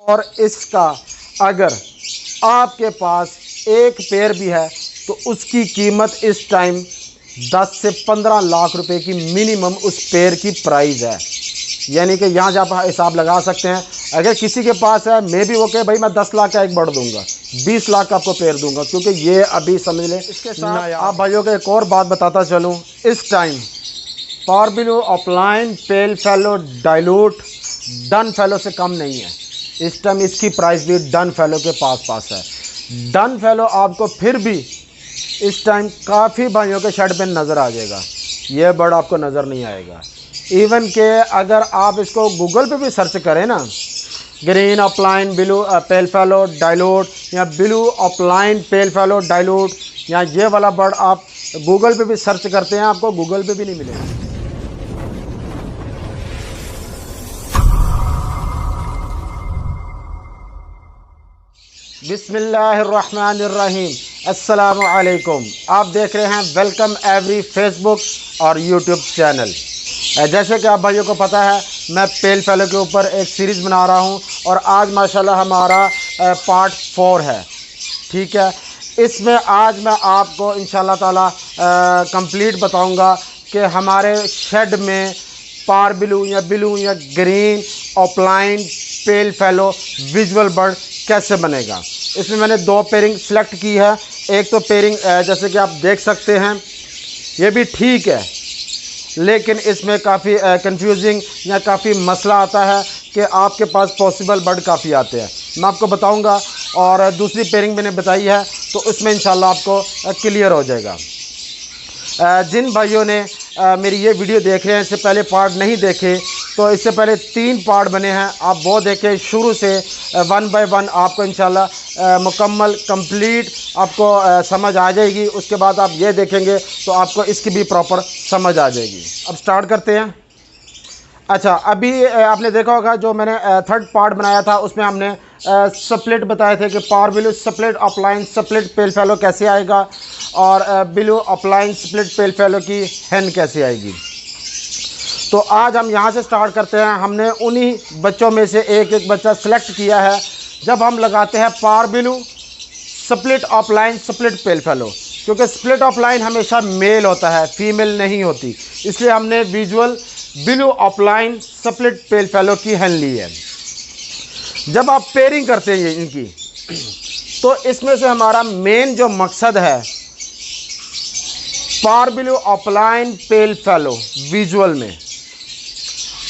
और इसका अगर आपके पास एक पेयर भी है तो उसकी कीमत इस टाइम 10 से 15 लाख रुपए की मिनिमम उस पेयर की प्राइस है। यानी कि यहाँ जब आप हिसाब लगा सकते हैं, अगर किसी के पास है मे भी वो कहे भाई मैं 10 लाख का एक बर्ड दूंगा, 20 लाख का आपको पेयर दूंगा, क्योंकि ये अभी समझ लें। इसके साथ आप भाइयों को एक और बात बताता चलूँ, इस टाइम पारबिलो, ऑफलाइन, पेल फैलो, डाइल्यूट डन फैलो से कम नहीं है। इस टाइम इसकी प्राइस भी डन फैलो के पास है। डन फैलो आपको फिर भी इस टाइम काफ़ी भाइयों के शेड पे नज़र आ जाएगा, ये बर्ड आपको नज़र नहीं आएगा। इवन के अगर आप इसको गूगल पे भी सर्च करें ना, ग्रीन ऑफलाइन ब्लू पेल फैलो डाइल्यूट या ब्लू ऑफलाइन पेल फैलो डाइल्यूट, या ये वाला बर्ड आप गूगल पे भी सर्च करते हैं, आपको गूगल पे भी नहीं मिलेगा। बिस्मिल्लाहिर्रहमानिर्रहीम, अस्सलामु अलैकुम। आप देख रहे हैं वेलकम एवरी फेसबुक और यूट्यूब चैनल। जैसे कि आप भाइयों को पता है, मैं पेल फैलो के ऊपर एक सीरीज़ बना रहा हूं और आज माशाल्लाह हमारा पार्ट 4 है। ठीक है, इसमें आज मैं आपको इंशाल्लाह ताला कंप्लीट बताऊंगा कि हमारे शेड में पारबिलो या ब्लू या ग्रीन ऑफलाइन पेल फैलो विजुअल बर्ड कैसे बनेगा। इसमें मैंने 2 पेयरिंग सेलेक्ट की है। एक तो पेयरिंग जैसे कि आप देख सकते हैं ये भी ठीक है, लेकिन इसमें काफ़ी कंफ्यूजिंग या काफ़ी मसला आता है कि आपके पास पॉसिबल बर्ड काफ़ी आते हैं, मैं आपको बताऊंगा। और दूसरी पेयरिंग मैंने बताई है तो उसमें इंशाल्लाह आपको क्लियर हो जाएगा। जिन भाइयों ने मेरी ये वीडियो देख रहे हैं, इससे पहले पार्ट नहीं देखे, तो इससे पहले 3 पार्ट बने हैं, आप वो देखें शुरू से 1 बाय 1, आपको इंशाल्लाह मुकम्मल कंप्लीट आपको समझ आ जाएगी। उसके बाद आप ये देखेंगे तो आपको इसकी भी प्रॉपर समझ आ जाएगी। अब स्टार्ट करते हैं। अच्छा, अभी आपने देखा होगा जो मैंने 3rd पार्ट बनाया था, उसमें हमने स्प्लिट बताए थे कि पारबिलो स्प्लिट ऑफलाइन स्प्लिट पेल फैलो कैसे आएगा और ब्लू ऑफलाइन स्प्लिट पेल फैलो की हैन कैसे आएगी। तो आज हम यहाँ से स्टार्ट करते हैं। हमने उन्हीं बच्चों में से एक बच्चा सेलेक्ट किया है। जब हम लगाते हैं पारबिलो स्प्लिट ऑफलाइन स्प्लिट पेल फैलो, क्योंकि स्प्लिट ऑफलाइन हमेशा मेल होता है, फीमेल नहीं होती, इसलिए हमने विजुअल ब्लू ऑफलाइन स्प्लिट पेल फैलो की हैन ली है। जब आप पेयरिंग करते हैं इनकी, तो इसमें से हमारा मेन जो मकसद है पारबिलो ऑफलाइन पेल फैलो विजुअल में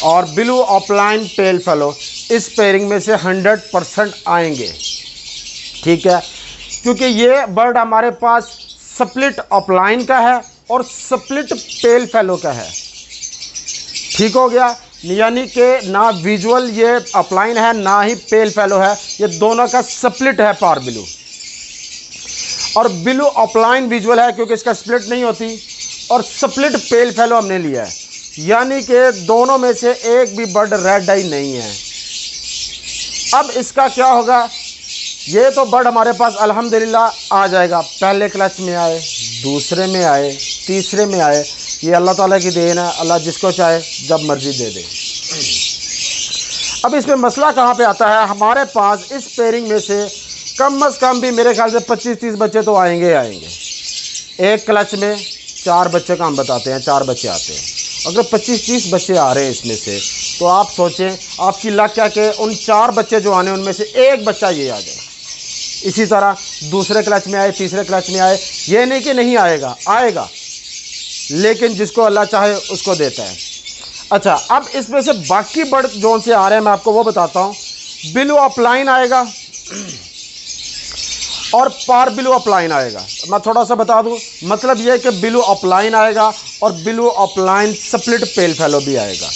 और ब्लू ऑफलाइन पेल फैलो इस पेयरिंग में से 100% आएंगे। ठीक है, क्योंकि ये बर्ड हमारे पास स्प्लिट ऑफलाइन का है और स्प्लिट पेल फैलो का है। ठीक हो गया, यानी कि ना विजुअल ये ऑफलाइन है ना ही पेल फैलो है, ये दोनों का स्प्लिट है पारबिलो। और ब्लू ऑफलाइन विजुअल है क्योंकि इसका स्प्लिट नहीं होती, और स्प्लिट पेल फैलो हमने लिया है, यानी कि दोनों में से एक भी बर्ड रेड आई नहीं है। अब इसका क्या होगा, ये तो बर्ड हमारे पास अल्हम्दुलिल्लाह आ जाएगा, पहले क्लच में आए, दूसरे में आए, तीसरे में आए, ये अल्लाह ताला की देन है, अल्लाह जिसको चाहे जब मर्जी दे दे। अब इसमें मसला कहाँ पे आता है, हमारे पास इस पेयरिंग में से कम से कम भी मेरे ख्याल से 25-30 बच्चे तो आएंगे। एक क्लच में 4 बच्चे का हम बताते हैं, 4 बच्चे आते हैं। अगर 25-30 बच्चे आ रहे हैं इसमें से, तो आप सोचें आपकी लक क्या कि उन 4 बच्चे जो आने उनमें से एक बच्चा ये आ जाए। इसी तरह दूसरे क्लच में आए, तीसरे क्लच में आए, ये नहीं कि नहीं आएगा, आएगा, लेकिन जिसको अल्लाह चाहे उसको देता है। अच्छा, अब इसमें से बाकी बर्ड जोन से आ रहे हैं, मैं आपको वो बताता हूँ। ब्लू ऑफलाइन आएगा और पारबिलो ऑफलाइन आएगा। मैं थोड़ा सा बता दूं, मतलब यह कि ब्लू ऑफलाइन आएगा और ब्लू ऑफलाइन स्प्लिट पेल फैलो भी आएगा,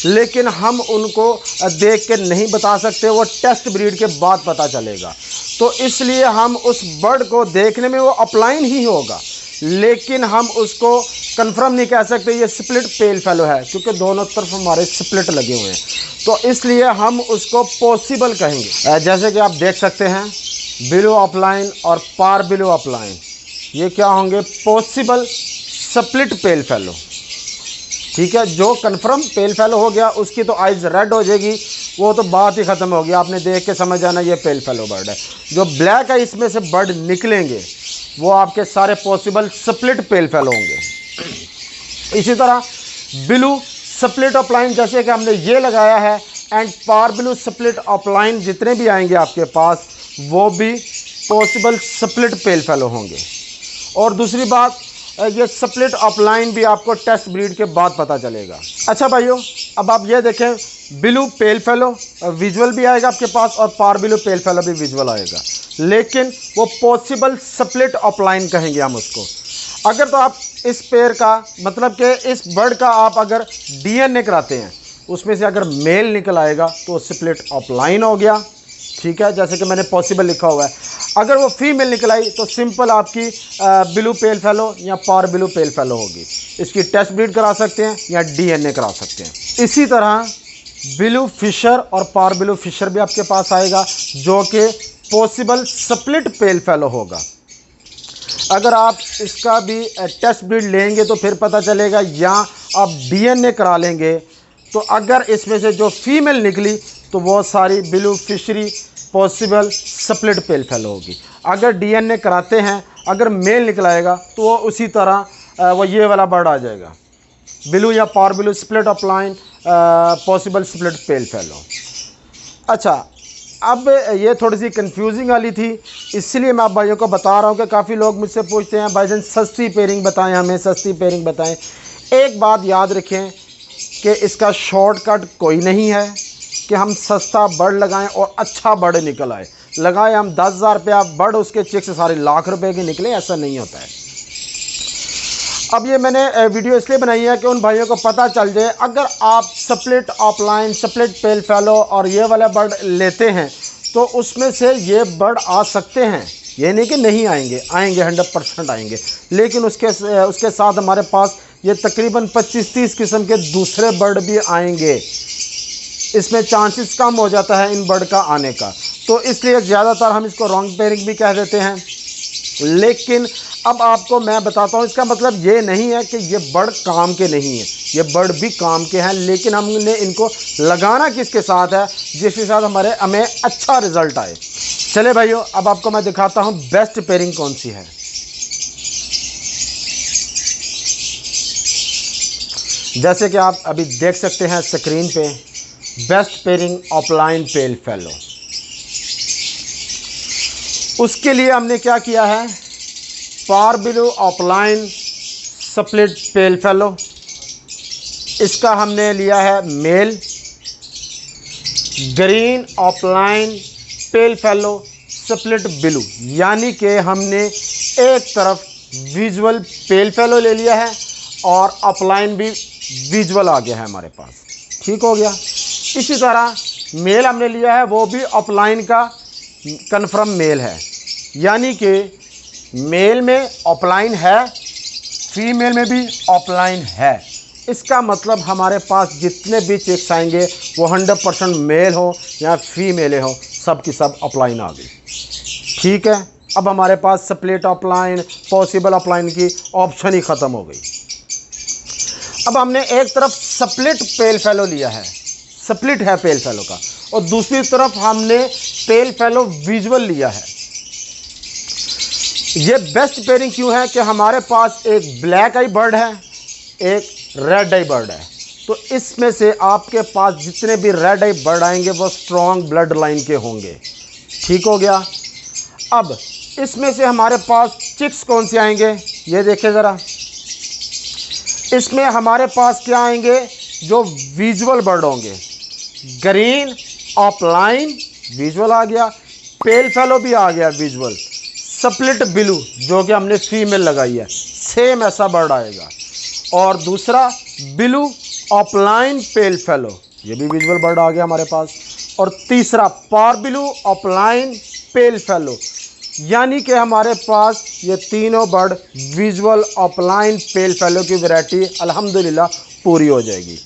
लेकिन हम उनको देख के नहीं बता सकते, वो टेस्ट ब्रीड के बाद पता चलेगा। तो इसलिए हम उस बर्ड को देखने में वो ऑफलाइन ही होगा, लेकिन हम उसको कंफर्म नहीं कह सकते ये स्प्लिट पेल फैलो है, क्योंकि दोनों तरफ हमारे स्प्लिट लगे हुए हैं। तो इसलिए हम उसको पॉसिबल कहेंगे। जैसे कि आप देख सकते हैं ब्लू ऑफलाइन और पारबिलो ऑफलाइन, ये क्या होंगे, पॉसिबल स्प्लिट पेल फैलो। ठीक है, जो कन्फर्म पेल फैलो हो गया उसकी तो आइज़ रेड हो जाएगी, वो तो बात ही ख़त्म होगी, आपने देख के समझ जाना ये पेल फेलो बर्ड है। जो ब्लैक है इसमें से बर्ड निकलेंगे वो आपके सारे पॉसिबल स्प्लिट पेल फेलो होंगे। इसी तरह ब्लू स्प्लिट ऑफलाइन जैसे कि हमने ये लगाया है, एंड पार ब्लू स्प्लिट ऑफलाइन जितने भी आएंगे आपके पास वो भी पॉसिबल स्प्लिट पेल फेलो होंगे। और दूसरी बात, ये स्प्लिट ऑफलाइन भी आपको टेस्ट ब्रीड के बाद पता चलेगा। अच्छा भाइयों, अब आप ये देखें, ब्लू पेल फेलो विजुअल भी आएगा आपके पास और पार ब्लू पेल फेलो भी विजुअल आएगा, लेकिन वो पॉसिबल स्प्लिट ऑफलाइन कहेंगे हम उसको। अगर तो आप इस पेयर का मतलब कि इस बर्ड का आप अगर डीएनए कराते हैं, उसमें से अगर मेल निकल आएगा तो स्प्लिट ऑफलाइन हो गया, ठीक है, जैसे कि मैंने पॉसिबल लिखा हुआ है। अगर वो फीमेल निकल आई तो सिंपल आपकी ब्लू पेल फेलो या पार ब्लू पेल फेलो होगी। इसकी टेस्ट ब्रीड करा सकते हैं या डीएनए करा सकते हैं। इसी तरह ब्लू फिशर और पार ब्लू फिशर भी आपके पास आएगा, जो कि पॉसिबल स्प्लिट पेल फेलो होगा। अगर आप इसका भी टेस्ट ब्रीड लेंगे तो फिर पता चलेगा, या आप डीएनए करा लेंगे तो अगर इसमें से जो फीमेल निकली तो वो सारी blue fishery possible split pale fellow होगी। अगर डीएनए कराते हैं, अगर मेल निकल आएगा तो वो उसी तरह वो ये वाला बर्ड आ जाएगा, ब्लू या पार blue split opaline possible split pale fallow. अच्छा, अब ये थोड़ी सी कंफ्यूजिंग वाली थी, इसलिए मैं आप भाइयों को बता रहा हूँ कि काफ़ी लोग मुझसे पूछते हैं भाईजान सस्ती पेयरिंग बताएं, हमें सस्ती पेयरिंग बताएं। एक बात याद रखें कि इसका शॉर्टकट कोई नहीं है कि हम सस्ता बर्ड लगाएं और अच्छा बर्ड निकल आए। लगाएं हम 10,000 रुपया बर्ड, उसके चिक्स सारे लाख रुपए के निकले, ऐसा नहीं होता है। अब ये मैंने वीडियो इसलिए बनाई है कि उन भाइयों को पता चल जाए, अगर आप split offline split pale fallow और ये वाला बर्ड लेते हैं तो उसमें से ये बर्ड आ सकते हैं, ये नहीं कि नहीं आएंगे, आएंगे 100% आएंगे, लेकिन उसके साथ हमारे पास ये तकरीबन 25-30 किस्म के दूसरे बर्ड भी आएंगे। इसमें चांसेस कम हो जाता है इन बर्ड का आने का, तो इसलिए ज़्यादातर हम इसको रॉन्ग पेयरिंग भी कह देते हैं। लेकिन अब आपको मैं बताता हूँ, इसका मतलब ये नहीं है कि ये बर्ड काम के नहीं है, ये बर्ड भी काम के हैं, लेकिन हमने इनको लगाना किसके साथ है जिसके साथ हमें अच्छा रिजल्ट आए। चले भाइयों, अब आपको मैं दिखाता हूँ बेस्ट पेयरिंग कौन सी है। जैसे कि आप अभी देख सकते हैं स्क्रीन पे, best pairing opaline pale fallow. उसके लिए हमने क्या किया है, parblue opaline split pale fallow, इसका हमने लिया है male. Green opaline pale fallow split blue, यानी कि हमने एक तरफ विजुअल पेल फेलो ले लिया है और ऑफलाइन भी विजुअल आ गया है हमारे पास, ठीक हो गया। इसी तरह मेल हमने लिया है, वो भी ऑफलाइन का कन्फर्म मेल है, यानी कि मेल में ऑफलाइन है, फीमेल में भी ऑफलाइन है। इसका मतलब हमारे पास जितने भी चिक्स आएंगे वो 100% मेल हो या फीमेल हो, सब की सब ऑफलाइन आ गई, ठीक है। अब हमारे पास स्प्लिट ऑफलाइन पॉसिबल ऑफलाइन की ऑप्शन ही ख़त्म हो गई। अब हमने एक तरफ स्प्लिट पेल फेलो लिया है, स्प्लिट है पेल फेलो का, और दूसरी तरफ हमने पेल फेलो विजुअल लिया है। ये बेस्ट पेयरिंग क्यों है कि हमारे पास एक ब्लैक आई बर्ड है, एक रेड आई बर्ड है, तो इसमें से आपके पास जितने भी रेड आई बर्ड आएंगे वो स्ट्रॉन्ग ब्लड लाइन के होंगे, ठीक हो गया। अब इसमें से हमारे पास चिक्स कौन से आएंगे, ये देखिए ज़रा, इसमें हमारे पास क्या आएंगे, जो विजुअल बर्ड होंगे। ग्रीन ऑफलाइन विजुअल आ गया, पेल फेलो भी आ गया विजुअल, स्प्लिट ब्लू जो कि हमने फीमेल लगाई है सेम ऐसा बर्ड आएगा, और दूसरा ब्लू ऑफलाइन पेल फेलो, ये भी विजुअल बर्ड आ गया हमारे पास, और तीसरा parblue offline pale fellow, यानी कि हमारे पास ये तीनों bird visual offline pale fellow की वैरायटी अल्हम्दुलिल्लाह पूरी हो जाएगी।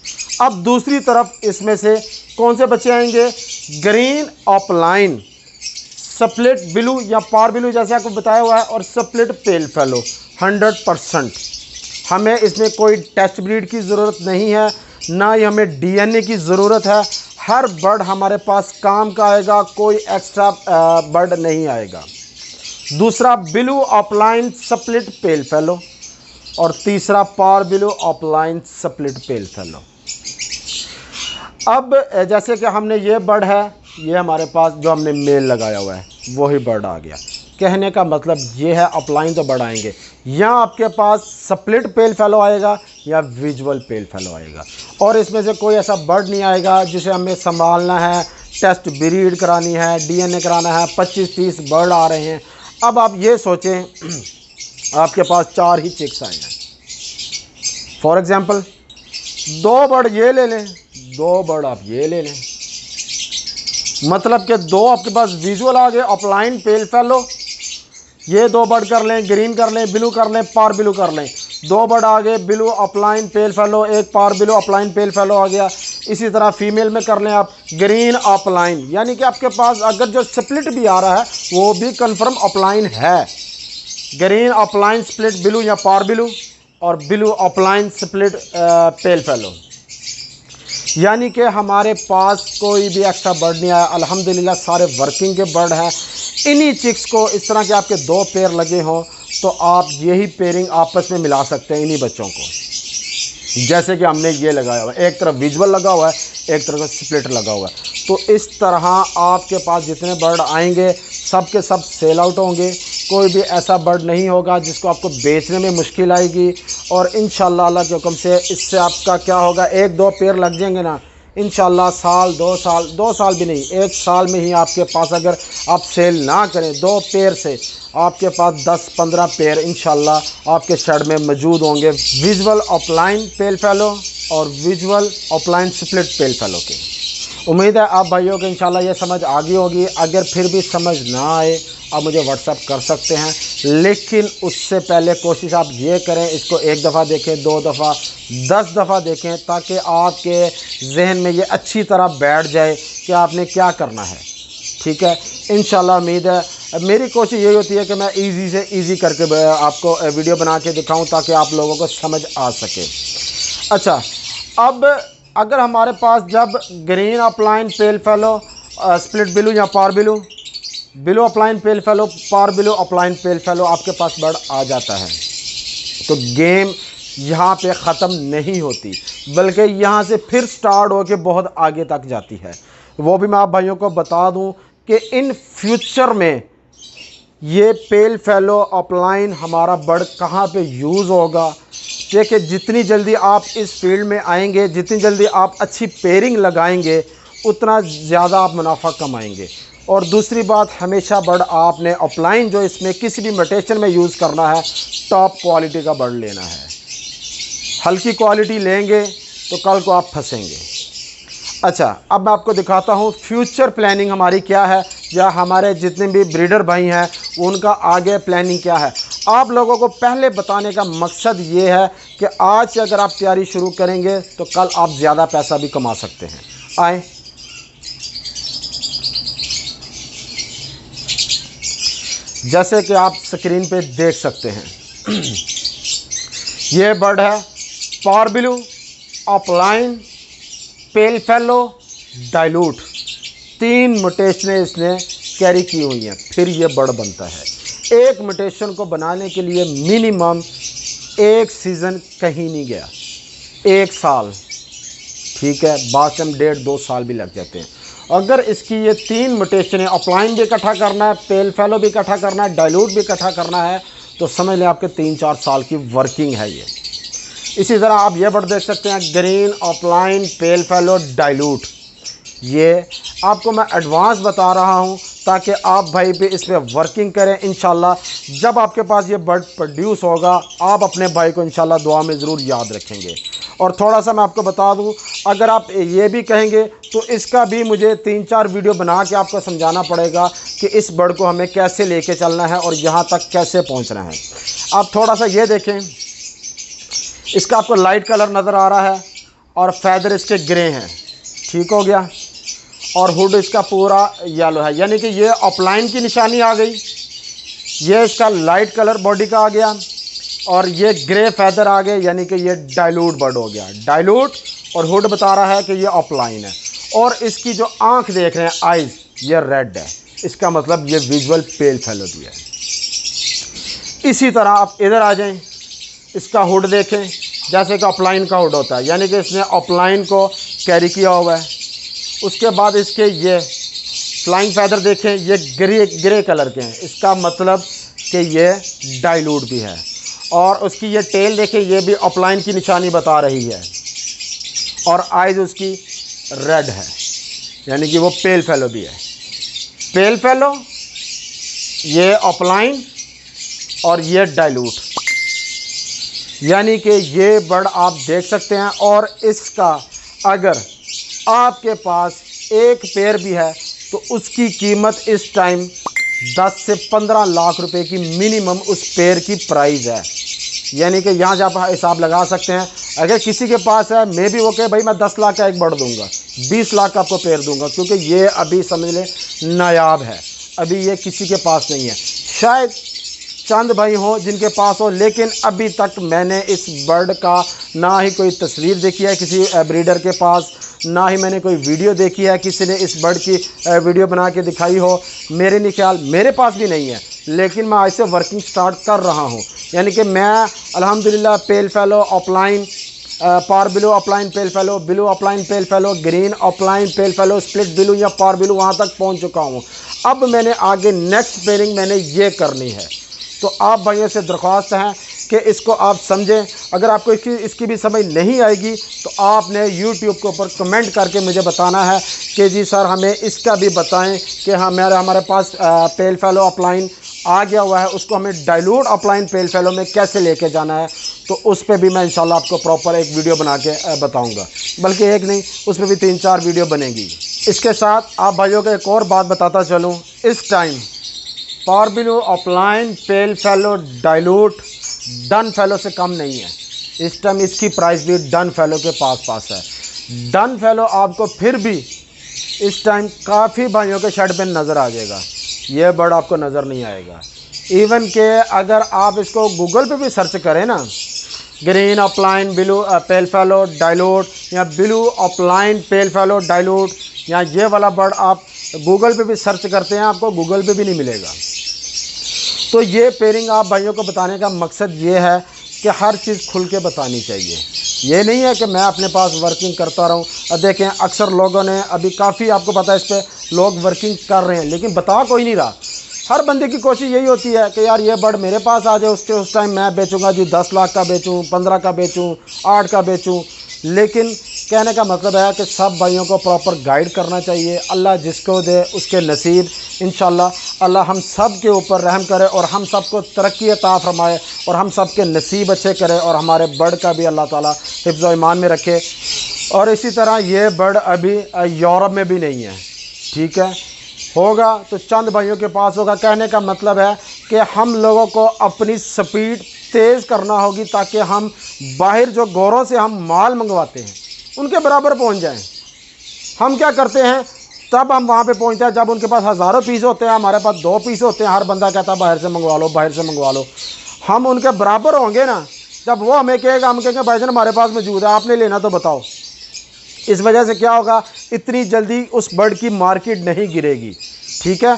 अब दूसरी तरफ इसमें से कौन से बच्चे आएंगे, ग्रीन ऑफलाइन स्प्लिट ब्लू या पार ब्लू जैसे आपको बताया हुआ है, और स्प्लिट पेल फेलो 100%। हमें इसमें कोई टेस्ट ब्रीड की ज़रूरत नहीं है, ना ही हमें डीएनए की ज़रूरत है, हर बर्ड हमारे पास काम का आएगा, कोई एक्स्ट्रा बर्ड नहीं आएगा। दूसरा blue opaline split pale fallow, और तीसरा parblue opaline split pale fallow. अब जैसे कि हमने ये बर्ड है, ये हमारे पास जो हमने मेल लगाया हुआ है वही बर्ड आ गया। कहने का मतलब ये है अपलाइन तो बर्ड आएंगे, या आपके पास स्प्लिट पेल फेलो आएगा या विजुअल पेल फेलो आएगा, और इसमें से कोई ऐसा बर्ड नहीं आएगा जिसे हमें संभालना है, टेस्ट ब्रीड करानी है, डीएनए कराना है। 25-30 बर्ड आ रहे हैं। अब आप ये सोचें आपके पास 4 ही चिक्स आए हैं। फॉर एग्जांपल 2 बर्ड ये ले लें, 2 बर्ड आप ये ले लें, मतलब कि 2 आपके पास विजुअल आ गए अपलाइन पेल फेलो। ये 2 बर्ड कर लें, ग्रीन कर लें, ब्लू कर लें, पार ब्लू कर लें। 2 बर्ड आ गए ब्लू अपलाइन पेल फेलो, एक पार ब्लू अपलाइन पेल फेलो आ गया। इसी तरह फीमेल में कर लें आप ग्रीन अपलाइन, यानी कि आपके पास अगर जो स्प्लिट भी आ रहा है वो भी कंफर्म अपलाइन है। ग्रीन अपलाइन स्प्लिट ब्लू या पार ब्लू, और blue opaline split pale fellow, यानी कि हमारे पास कोई भी एक्स्ट्रा बर्ड नहीं आया। अल्हम्दुलिल्लाह सारे वर्किंग के बर्ड हैं। इन्हीं चिक्स को इस तरह के आपके 2 पेयर लगे हों तो आप यही पेयरिंग आपस में मिला सकते हैं इन्हीं बच्चों को। जैसे कि हमने ये लगाया हुआ है, एक तरफ विजुअल लगा हुआ है, एक तरफ स्प्लिट लगा हुआ है। तो इस तरह आपके पास जितने बर्ड आएंगे सब के सब सेल आउट होंगे। कोई भी ऐसा बर्ड नहीं होगा जिसको आपको बेचने में मुश्किल आएगी। और इंशाल्लाह अल्लाह के हुक्म से इससे आपका क्या होगा, 1-2 पेयर लग जाएंगे ना, इंशाल्लाह साल 2 साल भी नहीं, 1 साल में ही आपके पास अगर आप सेल ना करें 2 पेयर से, आपके पास 10-15 पेयर इंशाल्लाह आपके शेड में मौजूद होंगे, विजुअल अपलाइन पेल फेलो और visual upline split pale fellow के। उम्मीद है आप भाइयों को इंशाल्लाह ये समझ आ गई होगी। अगर फिर भी समझ ना आए आप मुझे व्हाट्सअप कर सकते हैं, लेकिन उससे पहले कोशिश आप ये करें, इसको 1 दफ़ा देखें, 2 दफ़ा, 10 दफ़ा देखें, ताकि आपके जहन में ये अच्छी तरह बैठ जाए कि आपने क्या करना है। ठीक है, इंशाल्लाह उम्मीद है। मेरी कोशिश यही होती है कि मैं ईज़ी से ईज़ी करके आपको वीडियो बना के दिखाऊँ ताकि आप लोगों को समझ आ सके। अच्छा, अब अगर हमारे पास जब green opaline pale fallow split blue या parblue, blue opaline pale fallow, parblue opaline pale fallow आपके पास बर्ड आ जाता है, तो गेम यहाँ पे ख़त्म नहीं होती, बल्कि यहाँ से फिर स्टार्ट होकर बहुत आगे तक जाती है। वो भी मैं आप भाइयों को बता दूँ कि इन फ्यूचर में ये पेल फेलो अपलाइन हमारा बर्ड कहाँ पे यूज़ होगा। देखिए, जितनी जल्दी आप इस फील्ड में आएंगे, जितनी जल्दी आप अच्छी पेयरिंग लगाएंगे, उतना ज़्यादा आप मुनाफा कमाएंगे। और दूसरी बात, हमेशा बर्ड आपने अपलाइन जो इसमें किसी भी म्यूटेशन में यूज़ करना है, टॉप क्वालिटी का बर्ड लेना है। हल्की क्वालिटी लेंगे तो कल को आप फंसेंगे। अच्छा, अब मैं आपको दिखाता हूँ फ्यूचर प्लानिंग हमारी क्या है, या हमारे जितने भी ब्रीडर भाई हैं उनका आगे प्लानिंग क्या है। आप लोगों को पहले बताने का मकसद ये है कि आज से अगर आप तैयारी शुरू करेंगे तो कल आप ज़्यादा पैसा भी कमा सकते हैं। आए, जैसे कि आप स्क्रीन पे देख सकते हैं ये बर्ड है parblue opaline pale fallow dilute, 3 म्यूटेशनें इसने कैरी की हुई हैं, फिर ये बर्ड बनता है। एक म्यूटेशन को बनाने के लिए मिनिमम 1 सीज़न कहीं नहीं गया, 1 साल, ठीक है, बाद में 1.5-2 साल भी लग जाते हैं। अगर इसकी ये 3 म्यूटेशन अपलाइन भी इकट्ठा करना है, पेल फेलो भी इकट्ठा करना है, डाइल्यूट भी इकट्ठा करना है, तो समझ लें आपके 3-4 साल की वर्किंग है ये। इसी तरह आप ये बर्ड देख सकते हैं green opaline pale fallow dilute. ये आपको मैं एडवांस बता रहा हूँ ताकि आप भाई भी इस पर वर्किंग करें। इंशाल्लाह जब आपके पास ये बर्ड प्रोड्यूस होगा आप अपने भाई को इंशाल्लाह दुआ में ज़रूर याद रखेंगे। और थोड़ा सा मैं आपको बता दूँ, अगर आप ये भी कहेंगे तो इसका भी मुझे 3-4 वीडियो बना के आपको समझाना पड़ेगा कि इस बर्ड को हमें कैसे लेके चलना है और यहाँ तक कैसे पहुँचना है। आप थोड़ा सा ये देखें, इसका आपको लाइट कलर नज़र आ रहा है और फैदर इसके ग्रे हैं, ठीक हो गया, और हुड इसका पूरा येलो है, यानी कि ये अपलाइन की निशानी आ गई। ये इसका लाइट कलर बॉडी का आ गया और ये ग्रे फैदर आ गए, यानी कि ये डाइल्यूट बर्ड हो गया। डाइल्यूट और हुड बता रहा है कि ये अपलाइन है। और इसकी जो आँख देख रहे हैं आइज़, ये रेड है, इसका मतलब ये विजुअल पेल फेलो भी है। इसी तरह आप इधर आ जाएं, इसका हुड देखें, जैसे कि अपलाइन का हुड होता है, यानी कि इसने अपलाइन को कैरी किया हुआ है। उसके बाद इसके ये फ्लाइंग फैदर देखें, ये ग्रे कलर के हैं, इसका मतलब कि ये डाइल्यूट भी है। और उसकी ये टेल देखें, ये भी अपलाइन की निशानी बता रही है। और आइज़ उसकी रेड है, यानी कि वो पेल फेलो भी है। पेल फेलो, ये अपलाइन और ये डाइल्यूट, यानी कि ये बर्ड आप देख सकते हैं। और इसका अगर आपके पास एक पेयर भी है तो उसकी कीमत इस टाइम 10 से 15 लाख रुपए की मिनिमम उस पेयर की प्राइस है। यानी कि यहाँ से आप हिसाब लगा सकते हैं, अगर किसी के पास है मे भी वो कहे भाई मैं 10 लाख का एक बर्ड दूंगा, 20 लाख का आपको पेयर दूंगा, क्योंकि ये अभी समझ लें नायाब है, अभी ये किसी के पास नहीं है। शायद चंद भाई हो जिनके पास हो, लेकिन अभी तक मैंने इस बर्ड का ना ही कोई तस्वीर देखी है किसी ब्रीडर के पास, ना ही मैंने कोई वीडियो देखी है किसी ने इस बर्ड की वीडियो बना के दिखाई हो। मेरे नहीं ख्याल, मेरे पास भी नहीं है, लेकिन मैं आज से वर्किंग स्टार्ट कर रहा हूँ। यानी कि मैं अल्हम्दुलिल्लाह pale fallow, opaline, parblue opaline pale fallow, blue opaline pale fallow, green opaline pale fallow, split blue या पार बिलो, वहाँ तक पहुँच चुका हूँ। अब मैंने आगे नेक्स्ट पेयरिंग मैंने ये करनी है। तो आप भाइयों से दरख्वास्त है कि इसको आप समझें। अगर आपको इसकी भी समझ नहीं आएगी तो आपने YouTube के ऊपर कमेंट करके मुझे बताना है कि जी सर हमें इसका भी बताएं कि हमारे पास पेल फेलो अपलाइन आ गया हुआ है, उसको हमें डाइल्यूट अपलाइन पेल फेलो में कैसे लेके जाना है। तो उस पर भी मैं इंशाल्लाह आपको प्रॉपर एक वीडियो बना के बताऊँगा, बल्कि एक नहीं, उस पर भी 3-4 वीडियो बनेगी। इसके साथ आप भाइयों को एक और बात बताता चलूँ, इस time parblue opaline pale fallow dilute dun fallow से कम नहीं है। इस टाइम इसकी प्राइस भी डन फेलो के पास है। डन फेलो आपको फिर भी इस टाइम काफ़ी भाइयों के शेड पे नज़र आ जाएगा, ये बर्ड आपको नज़र नहीं आएगा। इवन के अगर आप इसको गूगल पे भी सर्च करें ना, green opaline blue pale fallow dilute या blue opaline pale fallow dilute, या ये वाला बर्ड आप गूगल पे भी सर्च करते हैं, आपको गूगल पे भी नहीं मिलेगा। तो ये पेयरिंग आप भाइयों को बताने का मकसद ये है कि हर चीज़ खुल के बतानी चाहिए। ये नहीं है कि मैं अपने पास वर्किंग करता रहूं। अब देखें अक्सर लोगों ने अभी काफ़ी, आपको पता है इस पर लोग वर्किंग कर रहे हैं, लेकिन बता कोई नहीं रहा। हर बंदे की कोशिश यही होती है कि यार ये बर्ड मेरे पास आ जाए, उस टाइम मैं बेचूंगा जी 10 लाख का बेचूं, 15 का बेचूं, 8 का बेचूं। लेकिन कहने का मतलब है कि सब भाइयों को प्रॉपर गाइड करना चाहिए। अल्लाह जिसको दे उसके नसीब, इंशाल्लाह अल्लाह हम सब के ऊपर रहम करे और हम सबको तरक्की अता फरमाए और हम सब के नसीब अच्छे करे और हमारे बर्ड का भी अल्लाह ताला हिफ्ज़ व ईमान में रखे। और इसी तरह ये बर्ड अभी यूरोप में भी नहीं है, ठीक है, होगा तो चंद भाइयों के पास होगा। कहने का मतलब है कि हम लोगों को अपनी स्पीड तेज़ करना होगी ताकि हम बाहर जो गोरों से हम माल मंगवाते हैं उनके बराबर पहुंच जाएं। हम क्या करते हैं, तब हम वहां पे पहुंचते हैं जब उनके पास हज़ारों पीस होते हैं, हमारे पास 2 पीस होते हैं। हर बंदा कहता है बाहर से मंगवा लो, बाहर से मंगवा लो। हम उनके बराबर होंगे ना, जब वो हमें कहेगा, हम कहेंगे भाईजान हमारे पास मौजूद है, आपने लेना तो बताओ। इस वजह से क्या होगा, इतनी जल्दी उस बर्ड की मार्केट नहीं गिरेगी, ठीक है।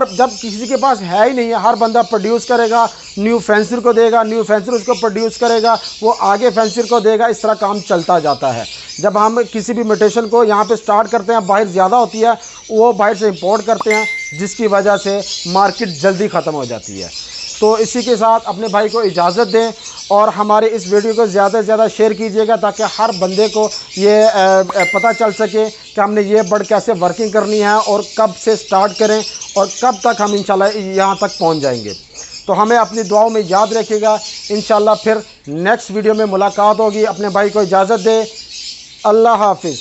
जब किसी के पास है ही नहीं है, हर बंदा प्रोड्यूस करेगा, न्यू फेंसर को देगा, न्यू फेंसर उसको प्रोड्यूस करेगा, वो आगे फेंसर को देगा, इस तरह काम चलता जाता है। जब हम किसी भी म्यूटेशन को यहाँ पे स्टार्ट करते हैं, बाहर ज़्यादा होती है, वो बाहर से इंपोर्ट करते हैं, जिसकी वजह से मार्केट जल्दी ख़त्म हो जाती है। तो इसी के साथ अपने भाई को इजाज़त दें और हमारे इस वीडियो को ज़्यादा से ज़्यादा शेयर कीजिएगा ताकि हर बंदे को ये पता चल सके कि हमने ये बर्ड कैसे वर्किंग करनी है और कब से स्टार्ट करें और कब तक हम इंशाल्लाह यहाँ तक पहुँच जाएंगे। तो हमें अपनी दुआओं में याद रखिएगा। इंशाल्लाह फिर नेक्स्ट वीडियो में मुलाकात होगी। अपने भाई को इजाज़त दें। अल्लाह हाफिज़।